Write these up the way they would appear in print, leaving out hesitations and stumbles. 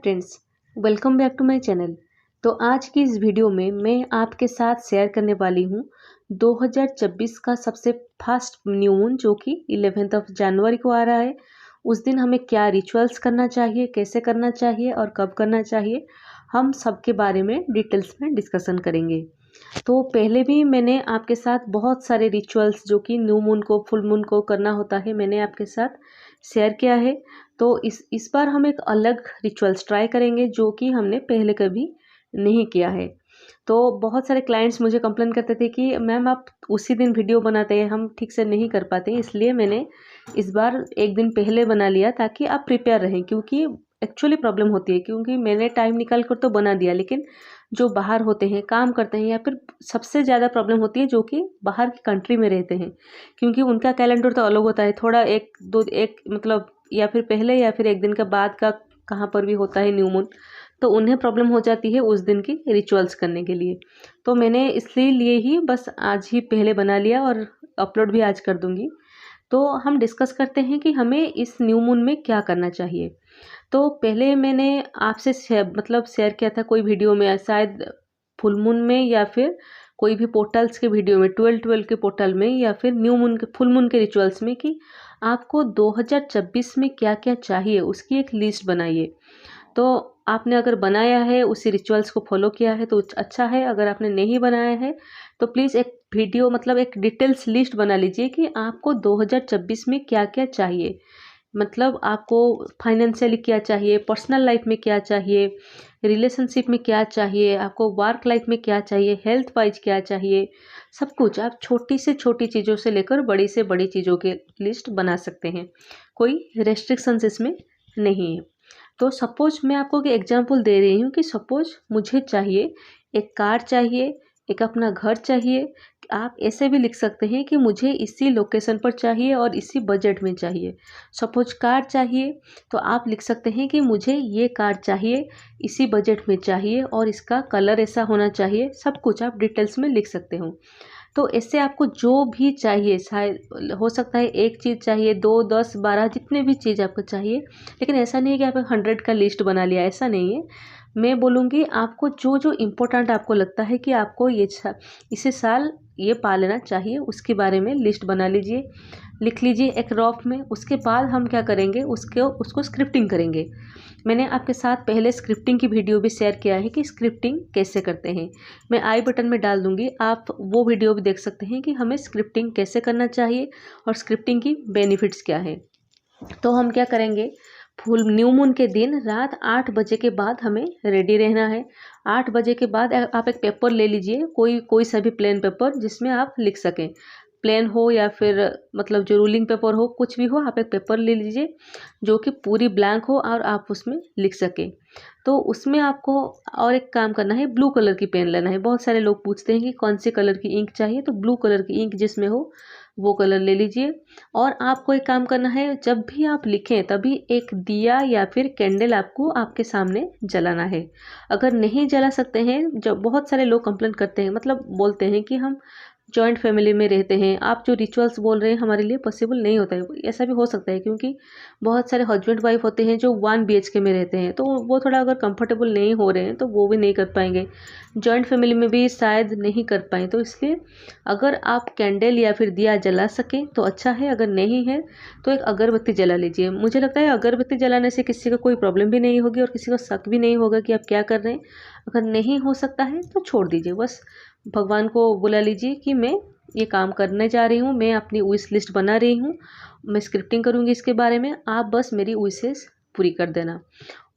Friends, welcome back to my channel. तो आज की इस वीडियो में मैं आपके साथ शेयर करने वाली हूँ 2026 का सबसे फास्ट न्यू मून जो कि 11 जनवरी को आ रहा है। उस दिन हमें क्या रिचुअल्स करना चाहिए, कैसे करना चाहिए और कब करना चाहिए, हम सब के बारे में डिटेल्स में डिस्कशन करेंगे। तो पहले भी मैंने आपके साथ बहुत सारे रिचुअल्स जो कि न्यू मून को, फुल मून को करना होता है, मैंने आपके साथ शेयर किया है। तो इस बार हम एक अलग रिचुअल्स ट्राई करेंगे जो कि हमने पहले कभी नहीं किया है। तो बहुत सारे क्लाइंट्स मुझे कंप्लेन करते थे कि मैम आप उसी दिन वीडियो बनाते हैं, हम ठीक से नहीं कर पाते हैं, इसलिए मैंने इस बार एक दिन पहले बना लिया ताकि आप प्रिपेयर रहें। क्योंकि एक्चुअली प्रॉब्लम होती है, क्योंकि मैंने टाइम निकाल कर तो बना दिया, लेकिन जो बाहर होते हैं, काम करते हैं, या फिर सबसे ज़्यादा प्रॉब्लम होती है जो कि बाहर की कंट्री में रहते हैं, क्योंकि उनका कैलेंडर तो अलग होता है। थोड़ा एक मतलब या फिर पहले या फिर एक दिन के बाद का कहाँ पर भी होता है न्यू मून, तो उन्हें प्रॉब्लम हो जाती है उस दिन की रिचुअल्स करने के लिए। तो मैंने इसलिए ही बस आज ही पहले बना लिया और अपलोड भी आज कर दूंगी। तो हम डिस्कस करते हैं कि हमें इस न्यू मून में क्या करना चाहिए। तो पहले मैंने आपसे शेयर किया था कोई वीडियो में, शायद फुल मून में या फिर कोई भी पोर्टल्स के वीडियो में, 12 के पोर्टल में या फिर न्यू मून के, फुल मून के रिचुअल्स में, कि आपको 2026 में क्या क्या चाहिए उसकी एक लिस्ट बनाइए। तो आपने अगर बनाया है, उसी रिचुअल्स को फॉलो किया है तो अच्छा है। अगर आपने नहीं बनाया है तो प्लीज़ एक वीडियो मतलब एक डिटेल्स लिस्ट बना लीजिए कि आपको 2026 में क्या क्या चाहिए। मतलब आपको फाइनेंशियली क्या चाहिए, पर्सनल लाइफ में क्या चाहिए, रिलेशनशिप में क्या चाहिए, आपको वर्क लाइफ में क्या चाहिए, हेल्थ वाइज क्या चाहिए, सब कुछ आप छोटी से छोटी चीज़ों से लेकर बड़ी से बड़ी चीज़ों की लिस्ट बना सकते हैं। कोई रेस्ट्रिक्शंस इसमें नहीं है। तो सपोज मैं आपको एक एग्जांपल दे रही हूँ कि सपोज मुझे चाहिए एक कार चाहिए, एक अपना घर चाहिए। आप ऐसे भी लिख सकते हैं कि मुझे इसी लोकेशन पर चाहिए और इसी बजट में चाहिए। सपोज कार चाहिए तो आप लिख सकते हैं कि मुझे ये कार चाहिए, इसी बजट में चाहिए और इसका कलर ऐसा होना चाहिए। सब कुछ आप डिटेल्स में लिख सकते हो। तो इससे आपको जो भी चाहिए, शायद हो सकता है एक चीज़ चाहिए, 2, 10, 12, जितने भी चीज़ आपको चाहिए। लेकिन ऐसा नहीं है कि आप 100 का लिस्ट बना लिया, ऐसा नहीं है। मैं बोलूँगी आपको जो जो इम्पोर्टेंट आपको लगता है कि आपको इसी साल ये पा लेना चाहिए, उसके बारे में लिस्ट बना लीजिए, लिख लीजिए एक रफ में। उसके बाद हम क्या करेंगे, उसको स्क्रिप्टिंग करेंगे। मैंने आपके साथ पहले स्क्रिप्टिंग की वीडियो भी शेयर किया है कि स्क्रिप्टिंग कैसे करते हैं। मैं आई बटन में डाल दूंगी, आप वो वीडियो भी देख सकते हैं कि हमें स्क्रिप्टिंग कैसे करना चाहिए और स्क्रिप्टिंग की बेनिफिट्स क्या है। तो हम क्या करेंगे, फुल न्यू मून के दिन रात 8 बजे के बाद हमें रेडी रहना है। 8 बजे के बाद आप एक पेपर ले लीजिए, कोई सा भी प्लेन पेपर जिसमें आप लिख सकें। प्लेन हो या फिर मतलब जो रूलिंग पेपर हो, कुछ भी हो, आप एक पेपर ले लीजिए जो कि पूरी ब्लैंक हो और आप उसमें लिख सकें। तो उसमें आपको और एक काम करना है, ब्लू कलर की पेन लेना है। बहुत सारे लोग पूछते हैं कि कौन से कलर की इंक चाहिए, तो ब्लू कलर की इंक जिसमें हो वो कलर ले लीजिए। और आपको एक काम करना है, जब भी आप लिखें तभी एक दिया या फिर कैंडल आपको आपके सामने जलाना है। अगर नहीं जला सकते हैं, जब बहुत सारे लोग कंप्लेन करते हैं, मतलब बोलते हैं कि हम जॉइंट फैमिली में रहते हैं, आप जो रिचुअल्स बोल रहे हैं हमारे लिए पॉसिबल नहीं होता है। ऐसा भी हो सकता है क्योंकि बहुत सारे हस्बैंड वाइफ होते हैं जो 1 BHK में रहते हैं, तो वो थोड़ा अगर कंफर्टेबल नहीं हो रहे हैं तो वो भी नहीं कर पाएंगे, जॉइंट फैमिली में भी शायद नहीं कर पाएँ। तो इसलिए अगर आप कैंडल या फिर दिया जला सकें तो अच्छा है, अगर नहीं है तो एक अगरबत्ती जला लीजिए। मुझे लगता है अगरबत्ती जलाने से किसी को कोई प्रॉब्लम भी नहीं होगी और किसी को शक भी नहीं होगा कि आप क्या कर रहे हैं। अगर नहीं हो सकता है तो छोड़ दीजिए, बस भगवान को बुला लीजिए कि मैं ये काम करने जा रही हूँ, मैं अपनी विश लिस्ट बना रही हूँ, मैं स्क्रिप्टिंग करूँगी इसके बारे में, आप बस मेरी विशेस पूरी कर देना।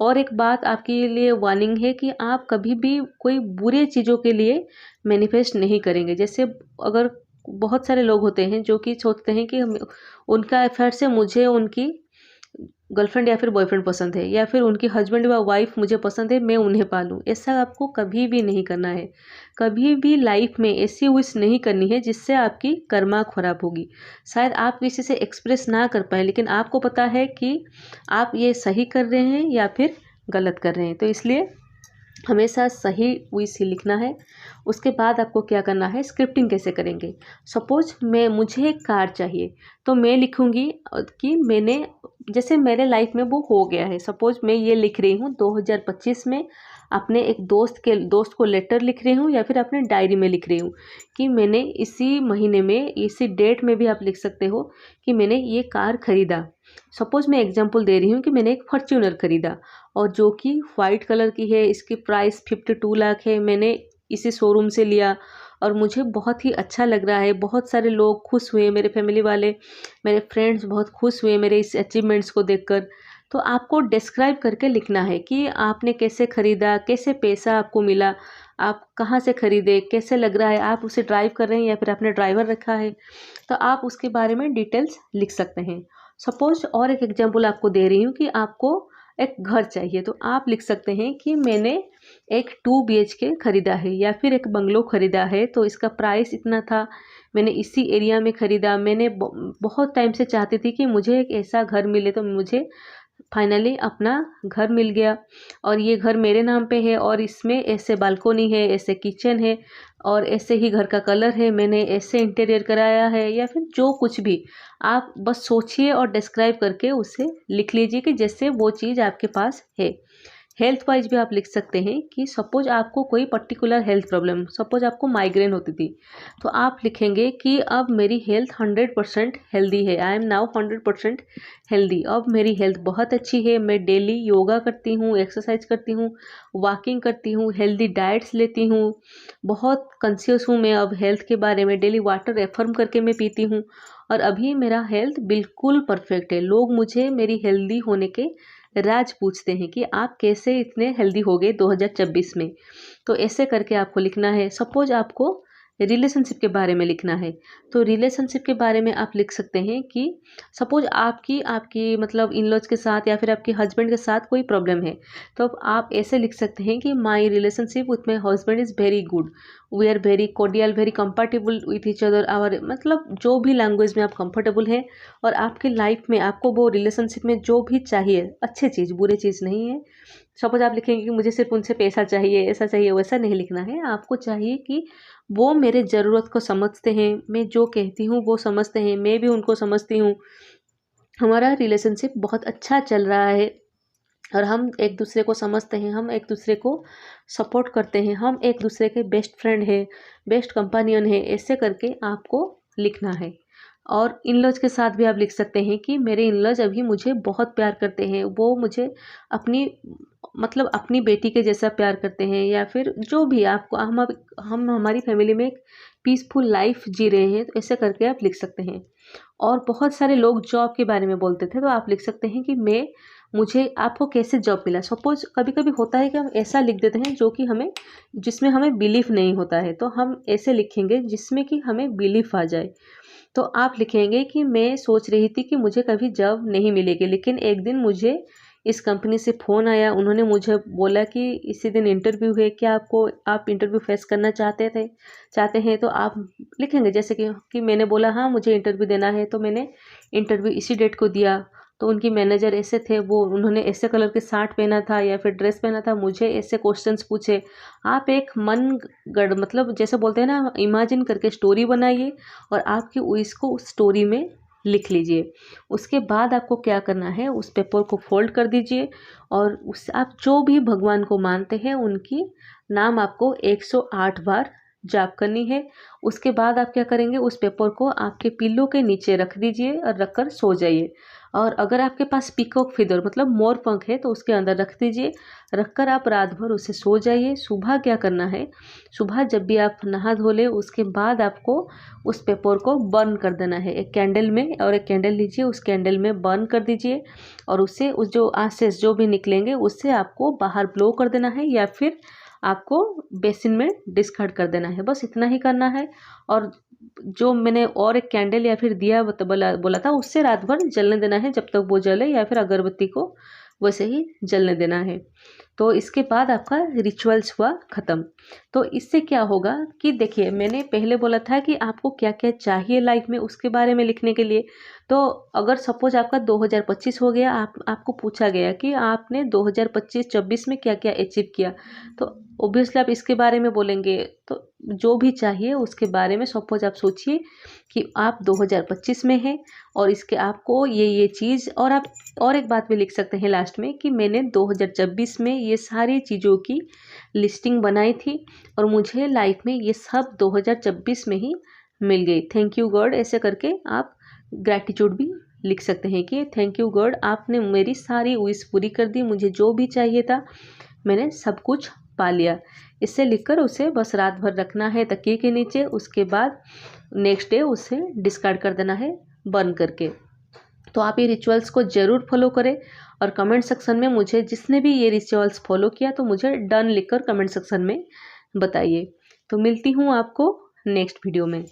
और एक बात आपके लिए वार्निंग है कि आप कभी भी कोई बुरे चीज़ों के लिए मैनिफेस्ट नहीं करेंगे। जैसे अगर बहुत सारे लोग होते हैं जो कि सोचते हैं कि उनका अफेयर से मुझे उनकी गर्लफ्रेंड या फिर बॉयफ्रेंड पसंद है, या फिर उनकी हस्बैंड या वाइफ मुझे पसंद है, मैं उन्हें पालूं। ऐसा आपको कभी भी नहीं करना है। कभी भी लाइफ में ऐसी विश नहीं करनी है जिससे आपकी कर्मा खराब होगी। शायद आप किसी से एक्सप्रेस ना कर पाए, लेकिन आपको पता है कि आप ये सही कर रहे हैं या फिर गलत कर रहे हैं। तो इसलिए हमेशा सही विश ही लिखना है। उसके बाद आपको क्या करना है, स्क्रिप्टिंग कैसे करेंगे। सपोज मुझे एक कार चाहिए, तो मैं लिखूंगी कि मैंने जैसे मेरे लाइफ में वो हो गया है। सपोज मैं ये लिख रही हूँ 2025 में, अपने एक दोस्त को लेटर लिख रही हूँ या फिर अपने डायरी में लिख रही हूँ कि मैंने इसी महीने में, इसी डेट में भी आप लिख सकते हो कि मैंने ये कार खरीदा। सपोज मैं एग्जांपल दे रही हूँ कि मैंने एक फॉर्च्यूनर खरीदा और जो कि वाइट कलर की है, इसकी प्राइस 52 लाख है, मैंने इसी शोरूम से लिया और मुझे बहुत ही अच्छा लग रहा है। बहुत सारे लोग खुश हुए, मेरे फैमिली वाले, मेरे फ्रेंड्स बहुत खुश हुए मेरे इस अचीवमेंट्स को देखकर। तो आपको डिस्क्राइब करके लिखना है कि आपने कैसे ख़रीदा, कैसे पैसा आपको मिला, आप कहाँ से ख़रीदे, कैसे लग रहा है, आप उसे ड्राइव कर रहे हैं या फिर आपने ड्राइवर रखा है, तो आप उसके बारे में डिटेल्स लिख सकते हैं। सपोज और एक एग्जांपल आपको दे रही हूँ कि आपको एक घर चाहिए, तो आप लिख सकते हैं कि मैंने एक 2 BHK खरीदा है या फिर एक बंगलो खरीदा है, तो इसका प्राइस इतना था, मैंने इसी एरिया में ख़रीदा, मैंने बहुत टाइम से चाहती थी कि मुझे एक ऐसा घर मिले, तो मुझे फाइनली अपना घर मिल गया और ये घर मेरे नाम पे है और इसमें ऐसे बालकोनी है, ऐसे किचन है और ऐसे ही घर का कलर है, मैंने ऐसे इंटीरियर कराया है, या फिर जो कुछ भी आप बस सोचिए और डिस्क्राइब करके उसे लिख लीजिए कि जैसे वो चीज़ आपके पास है। हेल्थ वाइज भी आप लिख सकते हैं कि सपोज आपको कोई पर्टिकुलर हेल्थ प्रॉब्लम, सपोज आपको माइग्रेन होती थी, तो आप लिखेंगे कि अब मेरी हेल्थ 100% हेल्दी है, आई एम नाउ 100% हेल्दी, अब मेरी हेल्थ बहुत अच्छी है, मैं डेली योगा करती हूँ, एक्सरसाइज करती हूँ, वॉकिंग करती हूँ, हेल्दी डाइट्स लेती हूँ, बहुत कॉन्शियस हूँ मैं अब हेल्थ के बारे में, डेली वाटर रेफर्म करके मैं पीती हूँ और अभी मेरा हेल्थ बिल्कुल परफेक्ट है। लोग मुझे मेरी हेल्दी होने के राज पूछते हैं कि आप कैसे इतने हेल्दी हो गए 2026 में। तो ऐसे करके आपको लिखना है। सपोज आपको रिलेशनशिप के बारे में लिखना है, तो रिलेशनशिप के बारे में आप लिख सकते हैं कि सपोज आपकी आपकी मतलब इन लॉज के साथ या फिर आपके हस्बैंड के साथ कोई प्रॉब्लम है, तो अब आप ऐसे लिख सकते हैं कि my relationship with my husband is very good, we are very cordial, very comfortable with each other, और मतलब जो भी लैंग्वेज में आप कंफर्टेबल हैं और आपके लाइफ में आपको वो रिलेशनशिप में जो भी चाहिए, अच्छी चीज़, बुरी चीज़ नहीं है। सपोज आप लिखेंगे कि मुझे सिर्फ उनसे पैसा चाहिए, ऐसा चाहिए, वैसा नहीं लिखना है। आपको चाहिए कि वो मेरे ज़रूरत को समझते हैं, मैं जो कहती हूँ वो समझते हैं, मैं भी उनको समझती हूँ, हमारा रिलेशनशिप बहुत अच्छा चल रहा है और हम एक दूसरे को समझते हैं, हम एक दूसरे को सपोर्ट करते हैं, हम एक दूसरे के बेस्ट फ्रेंड हैं, बेस्ट कंपेनियन है, ऐसे करके आपको लिखना है। और इन लॉज के साथ भी आप लिख सकते हैं कि मेरे इन लॉज अभी मुझे बहुत प्यार करते हैं, वो मुझे अपनी मतलब अपनी बेटी के जैसा प्यार करते हैं, या फिर जो भी आपको हम हमारी फैमिली में एक पीसफुल लाइफ जी रहे हैं, तो ऐसे करके आप लिख सकते हैं। और बहुत सारे लोग जॉब के बारे में बोलते थे, तो आप लिख सकते हैं कि मुझे आपको कैसे जॉब मिला। सपोज कभी कभी होता है कि हम ऐसा लिख देते हैं जो कि जिसमें हमें बिलीफ नहीं होता है, तो हम ऐसे लिखेंगे जिसमें कि हमें बिलीफ आ जाए। तो आप लिखेंगे कि मैं सोच रही थी कि मुझे कभी जॉब नहीं मिलेगी, लेकिन एक दिन मुझे इस कंपनी से फ़ोन आया, उन्होंने मुझे बोला कि इसी दिन इंटरव्यू है, क्या आप इंटरव्यू फेस करना चाहते हैं, तो आप लिखेंगे जैसे कि मैंने बोला हाँ मुझे इंटरव्यू देना है, तो मैंने इंटरव्यू इसी डेट को दिया। तो उनकी मैनेजर ऐसे थे, उन्होंने ऐसे कलर के शर्ट पहना था या फिर ड्रेस पहना था, मुझे ऐसे क्वेश्चंस पूछे। आप एक मन गढ़ मतलब जैसे बोलते हैं ना, इमेजिन करके स्टोरी बनाइए और आपकी इसको उस स्टोरी में लिख लीजिए। उसके बाद आपको क्या करना है, उस पेपर को फोल्ड कर दीजिए और उस आप जो भी भगवान को मानते हैं उनकी नाम आपको 108 बार जाप करनी है। उसके बाद आप क्या करेंगे, उस पेपर को आपके पिल्लो के नीचे रख दीजिए और रखकर सो जाइए। और अगर आपके पास पीकॉक फीदर मतलब मोर पंख है तो उसके अंदर रख दीजिए, रखकर आप रात भर उसे सो जाइए। सुबह क्या करना है, सुबह जब भी आप नहा धो ले उसके बाद आपको उस पेपर को बर्न कर देना है एक कैंडल में, और एक कैंडल लीजिए, उस कैंडल में बर्न कर दीजिए और उससे उस जो आसेस जो भी निकलेंगे उससे आपको बाहर ब्लो कर देना है या फिर आपको बेसिन में डिस्कार्ड कर देना है। बस इतना ही करना है। और जो मैंने और एक कैंडल या फिर दिया बोला था, उससे रात भर जलने देना है जब तक वो जले, या फिर अगरबत्ती को वैसे ही जलने देना है। तो इसके बाद आपका रिचुअल्स हुआ ख़त्म। तो इससे क्या होगा कि देखिए, मैंने पहले बोला था कि आपको क्या क्या चाहिए लाइफ में उसके बारे में लिखने के लिए। तो अगर सपोज आपका 2025 हो गया, आपको पूछा गया कि आपने 2025-26 में क्या क्या अचीव किया, तो ऑब्वियसली आप इसके बारे में बोलेंगे तो जो भी चाहिए उसके बारे में सपोज आप सोचिए कि आप 2025 में हैं और इसके आपको ये चीज़, और आप और एक बात भी लिख सकते हैं लास्ट में कि मैंने 2026 में ये सारी चीज़ों की लिस्टिंग बनाई थी और मुझे लाइफ में ये सब 2026 में ही मिल गई। थैंक यू गॉड, ऐसे करके आप ग्रैटिट्यूड भी लिख सकते हैं कि थैंक यू गॉड, आपने मेरी सारी विश पूरी कर दी, मुझे जो भी चाहिए था मैंने सब कुछ पा लिया। इससे लिखकर उसे बस रात भर रखना है तकिए के नीचे, उसके बाद नेक्स्ट डे उसे डिस्कार्ड कर देना है बर्न करके। तो आप ये रिचुअल्स को ज़रूर फॉलो करें और कमेंट सेक्शन में मुझे जिसने भी ये रिचुअल्स फॉलो किया तो मुझे डन लिखकर कमेंट सेक्शन में बताइए। तो मिलती हूँ आपको नेक्स्ट वीडियो में।